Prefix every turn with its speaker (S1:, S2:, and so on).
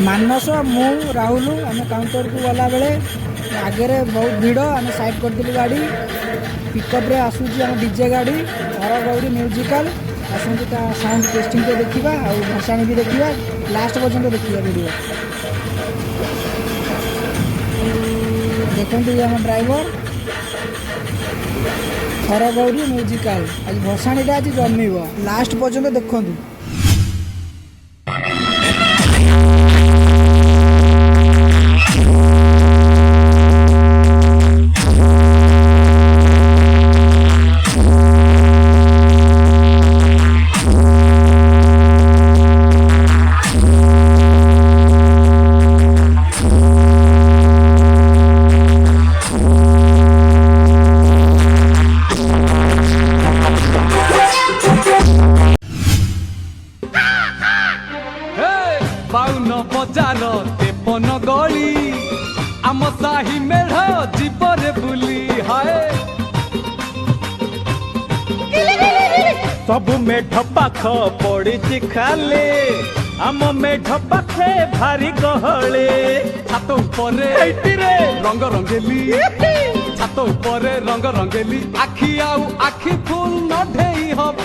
S1: ମାନସ मु राहुल आम काउंटर को गला बेले आगे बहुत भिड़ आम साइड करदेलु गाड़ी पिकअप रे आसूची आम डीजे गाड़ी हर गौरी म्यूजिकल आसतु साउंड टेस्टिंग के देखा और भसाणी भी देखा लास्ट पर्यटन देखा वीडियो देखते आम ड्राइवर हर गौरी म्यूजिकल आज भसाणी आज जमीब लास्ट पर्यटन देखु।
S2: बाउन बजार तेपन गली आम साही मेढ़ जीवरे बुली हाय
S3: सब मेढ पाख पड़ी खाले आम मेढ पाखे भारी गहले
S2: छात उपरे रंग रंगेली छात उपरे रंग रंगेली आखि आउ आखि फुल न ढेई हब।